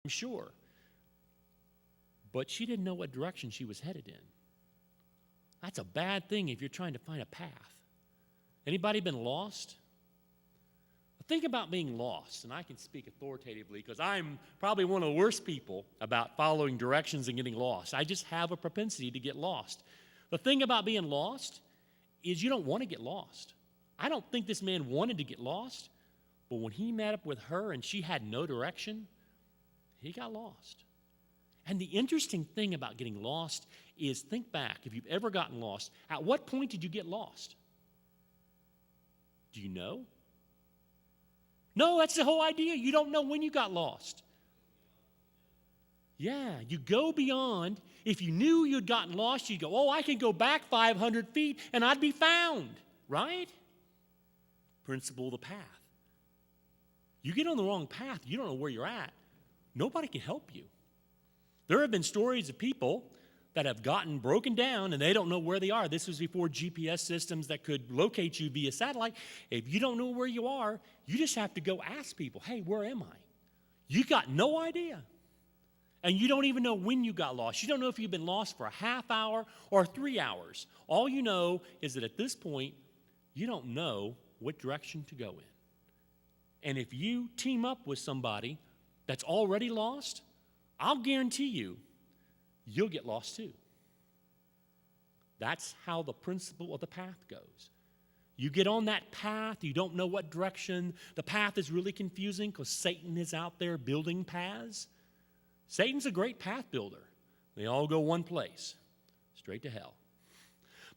I'm sure. But she didn't know what direction she was headed in. That's a bad thing if you're trying to find a path. Anybody been lost? Think about being lost, and I can speak authoritatively because I'm probably one of the worst people about following directions and getting lost. I just have a propensity to get lost. The thing about being lost is you don't want to get lost. I don't think this man wanted to get lost, but when he met up with her and she had no direction, he got lost. And the interesting thing about getting lost is, think back, if you've ever gotten lost, at what point did you get lost? Do you know? No, that's the whole idea. You don't know when you got lost. Yeah, you go beyond. If you knew you'd gotten lost, you'd go, oh, I can go back 500 feet and I'd be found, right? Principle of the path. You get on the wrong path, you don't know where you're at. Nobody can help you. There have been stories of people that have gotten broken down and they don't know where they are. This was before GPS systems that could locate you via satellite. If you don't know where you are, you just have to go ask people, hey, where am I? You got no idea. And you don't even know when you got lost. You don't know if you've been lost for a half hour or 3 hours. All you know is that at this point, you don't know what direction to go in. And if you team up with somebody that's already lost, I'll guarantee you'll get lost too. That's how the principle of the path goes. You get on that path, you don't know what direction. The path is really confusing because Satan is out there building paths. Satan's a great path builder. They all go one place, straight to hell.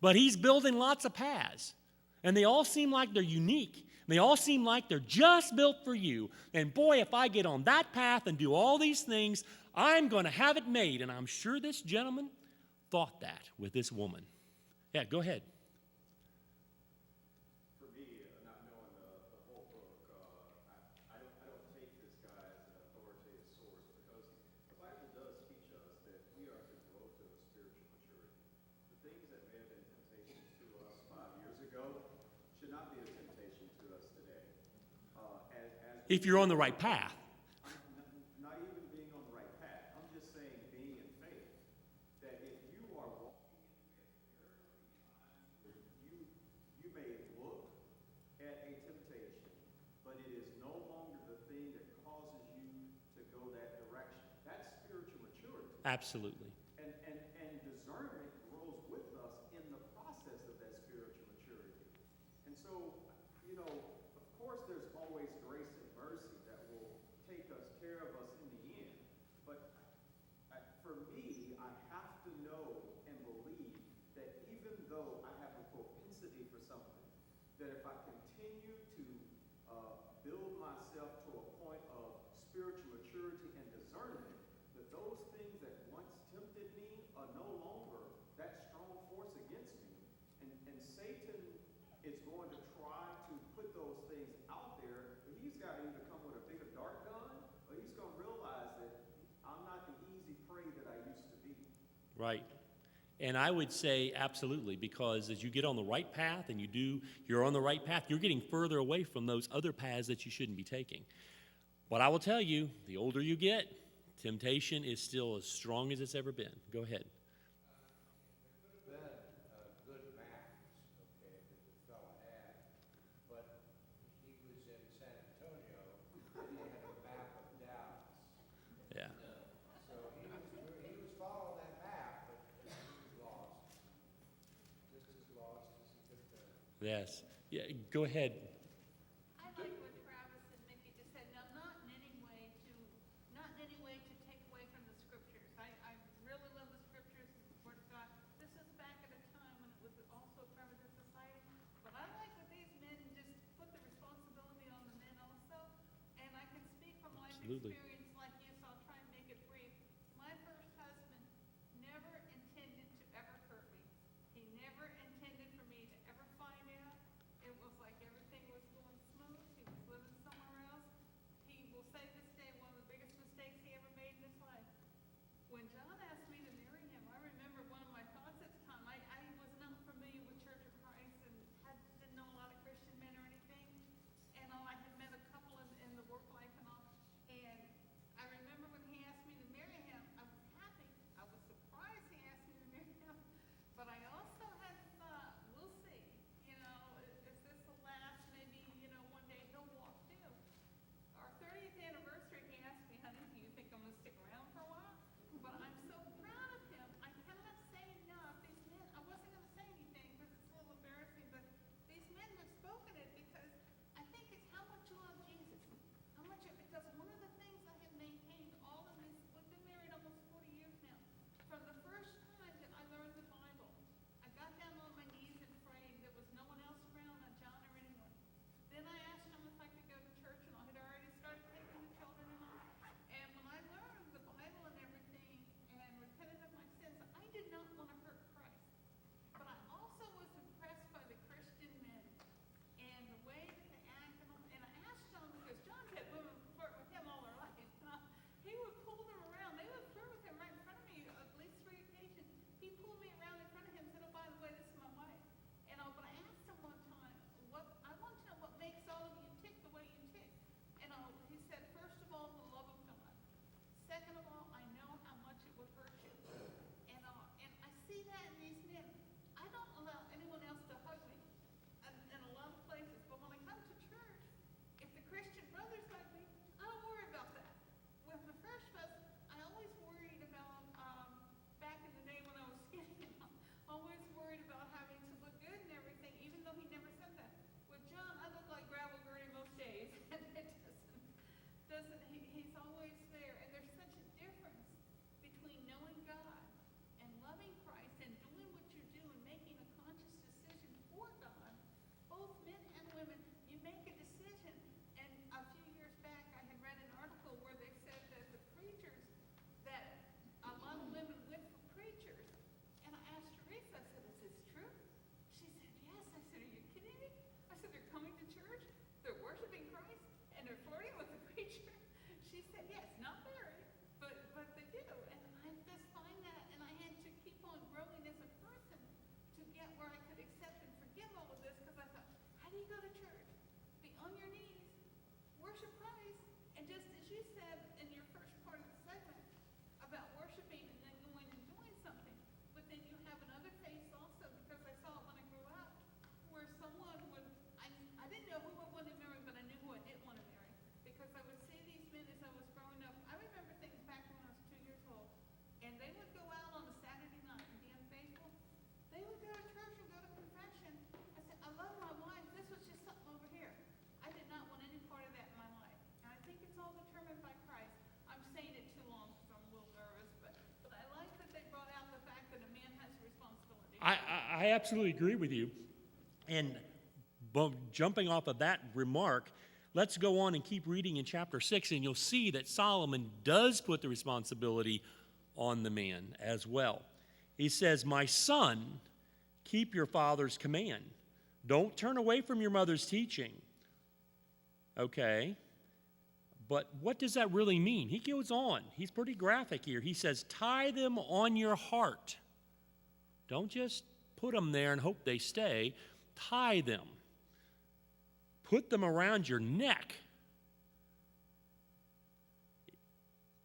But he's building lots of paths, and they all seem like they're unique. They all seem like they're just built for you. And boy, if I get on that path and do all these things, I'm going to have it made. And I'm sure this gentleman thought that with this woman. Yeah, go ahead. For me, not knowing the whole book, I don't take this guy as an authoritative source because the Bible does teach us that we are to grow to a spiritual maturity. The things that may have been temptations to us 5 years ago should not be a temptation to us today. If you're on the right path. Not even being on the right path. I'm just saying being in faith. That if you are walking in faith, you may look at a temptation, but it is no longer the thing that causes you to go that direction. That's spiritual maturity. Absolutely. And discernment grows with us in the process of that spiritual maturity. And so, of course there's always grace and mercy that will take us care of us in the end. But for me, I have to know and believe that even though I have a propensity for something, that if I continue to build myself to a point of spiritual maturity and discernment, that those things that once tempted me are no longer that strong force against me. And Satan is going to try to put those things out there, but he's got to either come with a bigger dart gun, or he's going to realize that I'm not the easy prey that I used to be. Right. And I would say absolutely, because as you get on the right path and you're on the right path, you're getting further away from those other paths that you shouldn't be taking. But I will tell you, the older you get, temptation is still as strong as it's ever been. Go ahead. There could have been good maps, okay, that the fellow had, but he was in San Antonio and he had a map of Dallas. Yeah. So he was following that map, but he was lost. Just as lost as he could have been. Yes. Yeah. Go ahead. I like what Travis and Mickey just said. Now, not in any way to take away from the scriptures. I really love the scriptures, the Word of God. This is back at a time when it was also primitive society. But I like that these men just put the responsibility on the men also. And I can speak from life Absolutely. experience like you, so I'll try and make it brief. My first husband never intended to ever hurt me. He never intended for me to ever find out. It was like everything was going smooth. He was living somewhere else. He will say this day one of the biggest mistakes he ever made in his life. When John asked me to marry him, I remember one of my thoughts at the time. I was not familiar with Church of Christ and didn't know a lot of Christian men or anything. And I had met a couple in the work life and all. And I absolutely agree with you. And jumping off of that remark, let's go on and keep reading in chapter 6, and you'll see that Solomon does put the responsibility on the man as well. He says, "My son, keep your father's command. Don't turn away from your mother's teaching." Okay, but what does that really mean? He goes on. He's pretty graphic here. He says, "Tie them on your heart." Don't just put them there and hope they stay. Tie them. Put them around your neck.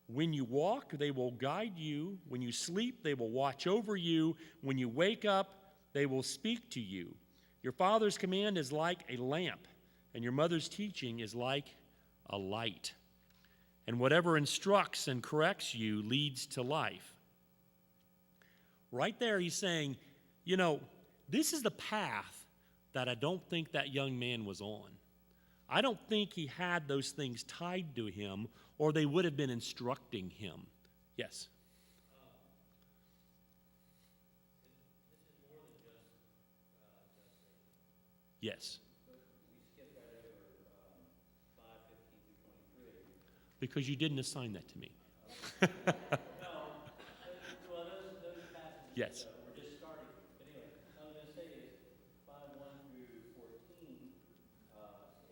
When you walk, they will guide you. When you sleep, they will watch over you. When you wake up, they will speak to you. Your father's command is like a lamp, and your mother's teaching is like a light. And whatever instructs and corrects you leads to life. Right there, he's saying, this is the path that I don't think that young man was on. I don't think he had those things tied to him, or they would have been instructing him. Yes? This is more than just Yes. but we skipped right over 5:15 through 23. Because you didn't assign that to me. No, well, those passages Yes. We're just starting. But anyway, what I was going to say is 5:1 through 14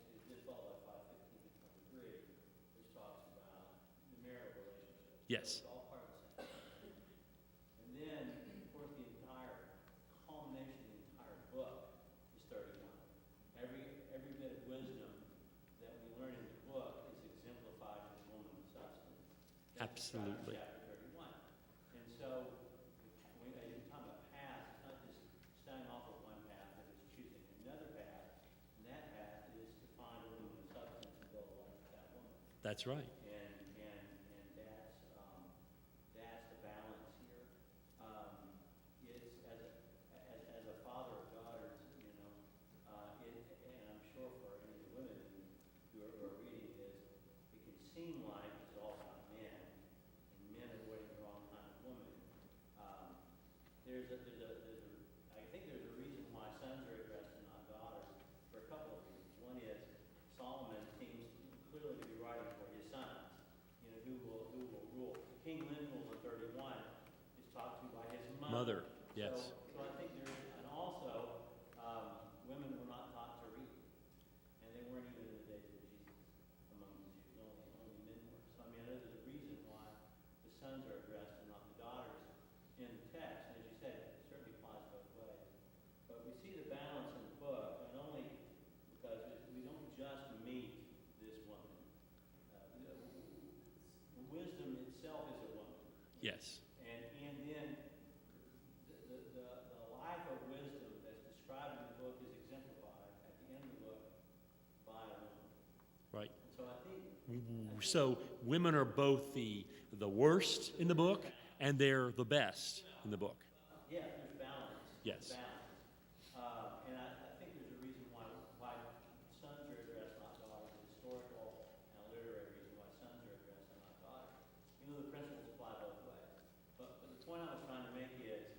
is just followed by 5:15 through 23, which talks about the marital relationship. Yes. So it's all part of the same thing. And then, of course, the entire culmination of the entire book is 31. Every bit of wisdom that we learn in the book is exemplified in this woman of substance. That's described in Absolutely. Chapter 31. And so, as you talk about paths, it's not just starting off with one path, but it's choosing another path. And that path is to find a woman of substance and build a life with that woman. That's right. And that's the balance here. It's as a father of daughters, and I'm sure for any of the women who are reading this, it can seem like it's all about men, and men avoiding the wrong kind of woman. I think there's a reason why sons are addressed and not daughters, for a couple of reasons. One is Solomon seems clearly to be writing for his sons, who will rule. King Lemuel in 31 is talked to by his mother. Yes. So I think there is, and also women were not taught to read, and they weren't even in the days of Jesus among the Jews. Only men were. So I mean, there's a reason why the sons are addressed and not the daughters in the text. And as you said, it certainly applies both ways. But we see the balance in the book, not only because we don't just meet this woman. Wisdom itself is a woman. Yes. And then the life of wisdom that's described in the book is exemplified at the end of the book by a woman. Right. And so I think So women are both the worst in the book, and they're the best in the book. yeah, there's balance. Yes. There's balance. And I think there's a reason why sons are addressed, not daughters. A historical and a literary reason why sons are addressed and not daughters. The principles apply both ways. But the point I was trying to make is,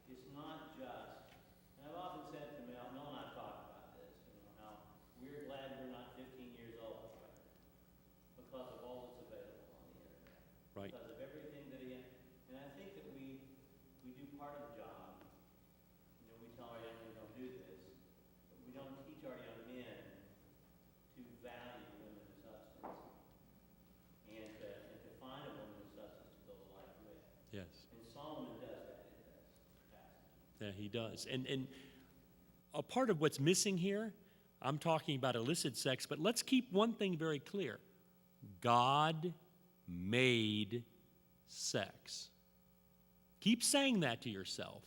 it's not just, and I've often said to Mel and I talk about this, how we're glad we're not 15 years old, right? Because of all that's available on the internet. Right. Because of everything that and I think that we do part of the job. We tell our young men don't do this, but we don't teach our young men to value women of substance and to find a woman of substance to build a life with. Yes. And Solomon does that in this passage. Yeah, he does. And a part of what's missing here, I'm talking about illicit sex, but let's keep one thing very clear. God made sex. Keep saying that to yourself.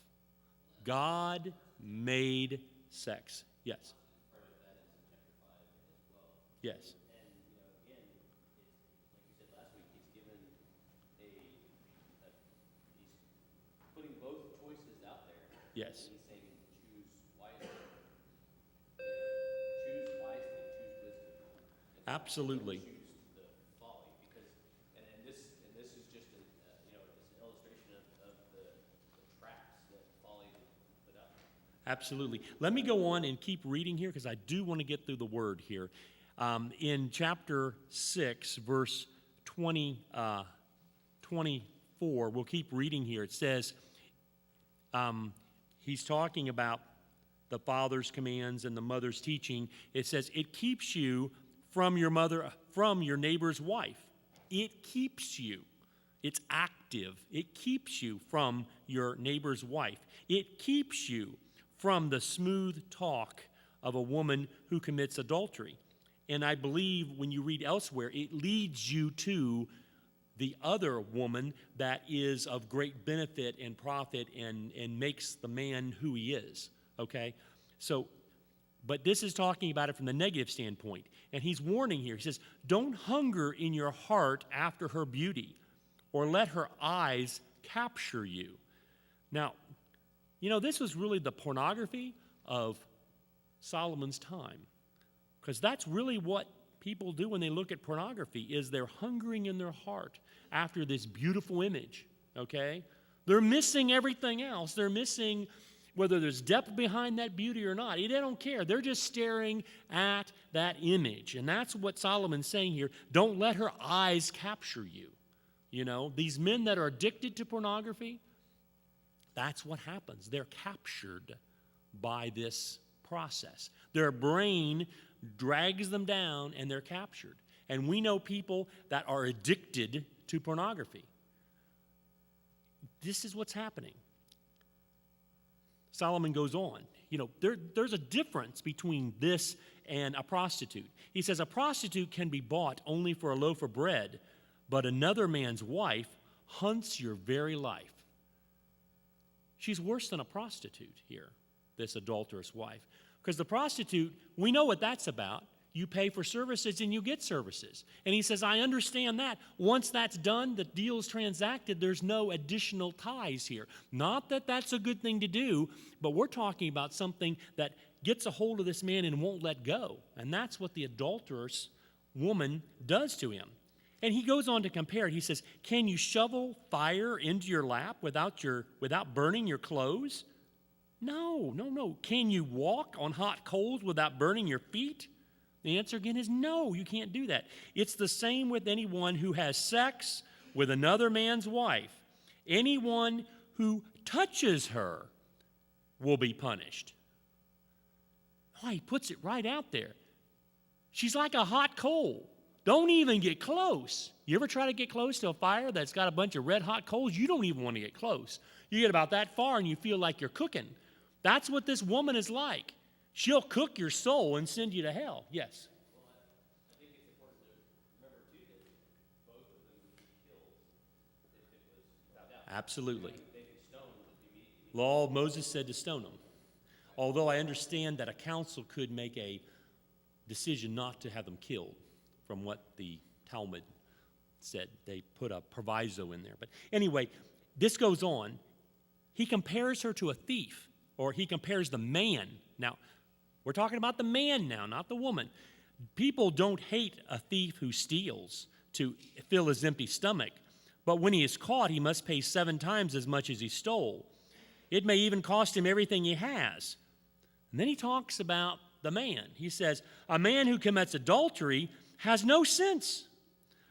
God made sex. Yes. Part of that is in chapter 5 as well. Yes. And, again, it's like you said last week, he's given he's putting both choices out there. Yes. And he's saying choose wisely. Choose wisely, choose wisdom. And Absolutely. choose the folly, because, and this is just it's an illustration of the traps that folly put up. Absolutely. Let me go on and keep reading here because I do want to get through the word here. In chapter 6, verse 24, we'll keep reading here. It says, he's talking about the father's commands and the mother's teaching. It says, it keeps you from your neighbor's wife. It keeps you. It's active. It keeps you from your neighbor's wife. It keeps you from the smooth talk of a woman who commits adultery. And I believe when you read elsewhere, it leads you to the other woman that is of great benefit and profit and makes the man who he is, okay? So, but this is talking about it from the negative standpoint. And he's warning here. He says, don't hunger in your heart after her beauty, or let her eyes capture you. Now, you know, this was really the pornography of Solomon's time, because that's really what people do when they look at pornography, is they're hungering in their heart after this beautiful image, okay? They're missing everything else. They're missing whether there's depth behind that beauty or not. They don't care. They're just staring at that image. And that's what Solomon's saying here. Don't let her eyes capture you. You know, these men that are addicted to pornography, that's what happens. They're captured by this process. Their brain drags them down and they're captured. And we know people that are addicted to pornography. This is what's happening. Solomon goes on. You know, there's a difference between this and a prostitute. He says a prostitute can be bought only for a loaf of bread, but another man's wife hunts your very life. She's worse than a prostitute here, this adulterous wife. Because the prostitute, we know what that's about. You pay for services and you get services. And he says, I understand that. Once that's done, the deal is transacted, there's no additional ties here. Not that that's a good thing to do, but we're talking about something that gets a hold of this man and won't let go. And that's what the adulterous woman does to him. And he goes on to compare it. He says, can you shovel fire into your lap without burning your clothes? No. Can you walk on hot coals without burning your feet? The answer again is no, you can't do that. It's the same with anyone who has sex with another man's wife. Anyone who touches her will be punished. Oh, he puts it right out there. She's like a hot coal. Don't even get close. You ever try to get close to a fire that's got a bunch of red hot coals? You don't even want to get close. You get about that far and you feel like you're cooking. That's what this woman is like. She'll cook your soul and send you to hell. Yes? Well, I think it's important to remember, too, that both of them would be killed if it was without doubt. Absolutely. They'd be stoned immediately. Law, Moses said to stone them. Although I understand that a council could make a decision not to have them killed, from what the Talmud said. They put a proviso in there. But anyway, this goes on. He compares her to a thief, or he compares the man. Now, we're talking about the man now, not the woman. People don't hate a thief who steals to fill his empty stomach, but when he is caught, he must pay 7 times as much as he stole. It may even cost him everything he has. And then he talks about the man. He says, a man who commits adultery has no sense.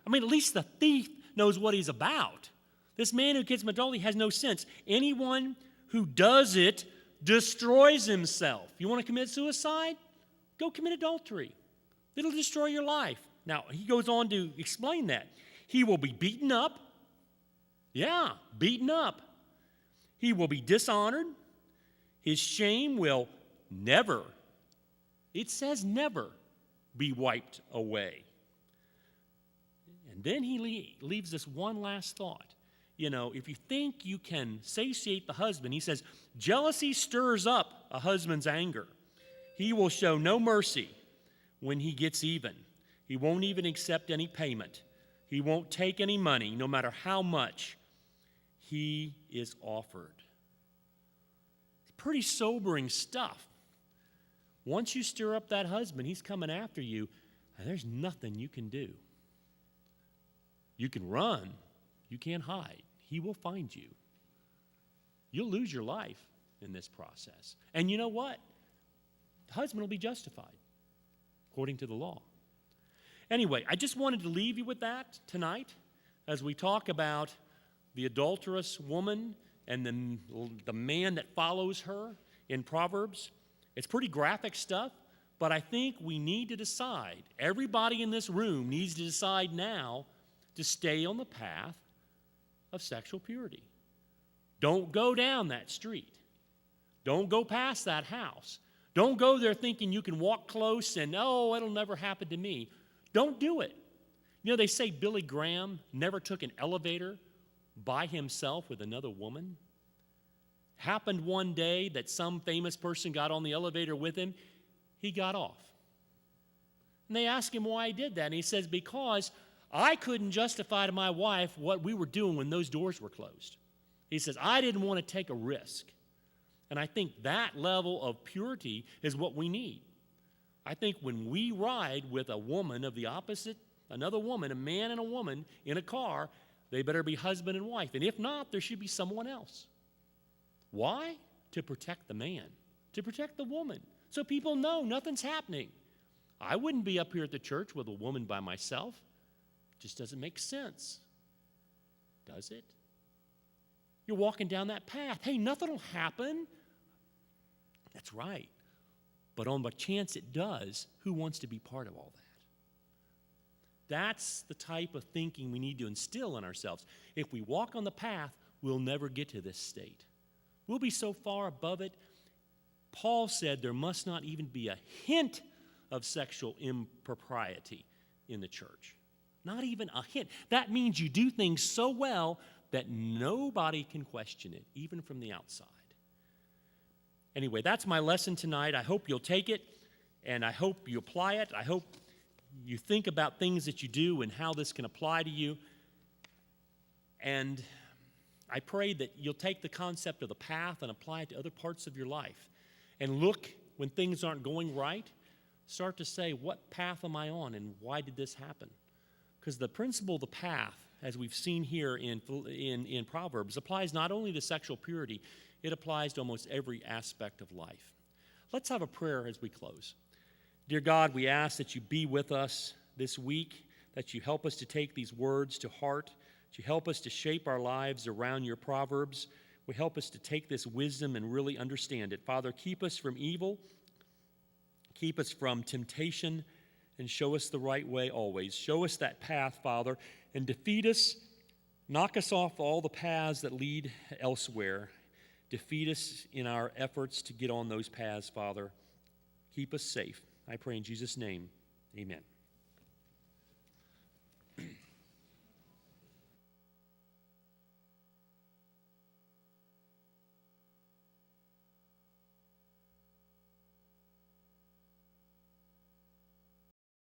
I mean, at least the thief knows what he's about. This man who commits adultery has no sense. Anyone who does it destroys himself. You want to commit suicide? Go commit adultery. It'll destroy your life. Now, he goes on to explain that. He will be beaten up. Yeah, beaten up. He will be dishonored. His shame will never, it says never, be wiped away. And then he leaves this one last thought. You know, if you think you can satiate the husband, he says, jealousy stirs up a husband's anger. He will show no mercy when he gets even. He won't even accept any payment. He won't take any money, no matter how much he is offered. It's pretty sobering stuff. Once you stir up that husband, he's coming after you, and there's nothing you can do. You can run. You can't hide. He will find you. You'll lose your life. in this process. And you know what? The husband will be justified according to the law. Anyway, I just wanted to leave you with that tonight as we talk about the adulterous woman and the man that follows her in Proverbs. It's pretty graphic stuff, but I think we need to decide. Everybody in this room needs to decide now to stay on the path of sexual purity. Don't go down that street. Don't go past that house. Don't go there thinking you can walk close and, oh, it'll never happen to me. Don't do it. You know, they say Billy Graham never took an elevator by himself with another woman. Happened one day that some famous person got on the elevator with him. He got off. And they asked him why he did that. And he says, because I couldn't justify to my wife what we were doing when those doors were closed. He says, I didn't want to take a risk. And I think that level of purity is what we need. I think when we ride with a woman of the opposite, another woman, a man and a woman in a car, they better be husband and wife. And if not, there should be someone else. Why? To protect the man, to protect the woman, so people know nothing's happening. I wouldn't be up here at the church with a woman by myself. It just doesn't make sense. Does it? You're walking down that path. Hey, nothing will happen. That's right. But on the chance it does, who wants to be part of all that? That's the type of thinking we need to instill in ourselves. If we walk on the path, we'll never get to this state. We'll be so far above it. Paul said there must not even be a hint of sexual impropriety in the church. Not even a hint. That means you do things so well that nobody can question it, even from the outside. Anyway, that's my lesson tonight. I hope you'll take it, and I hope you apply it. I hope you think about things that you do and how this can apply to you. And I pray that you'll take the concept of the path and apply it to other parts of your life. And look, when things aren't going right, start to say, what path am I on and why did this happen? Because the principle of the path, as we've seen here in Proverbs, applies not only to sexual purity, it applies to almost every aspect of life. Let's have a prayer as we close. Dear God, we ask that you be with us this week, that you help us to take these words to heart, that you help us to shape our lives around your Proverbs. We help us to take this wisdom and really understand it. Father, keep us from evil, keep us from temptation, and show us the right way always. Show us that path, Father, and defeat us, knock us off all the paths that lead elsewhere. Defeat us in our efforts to get on those paths, Father. Keep us safe. I pray in Jesus' name, amen.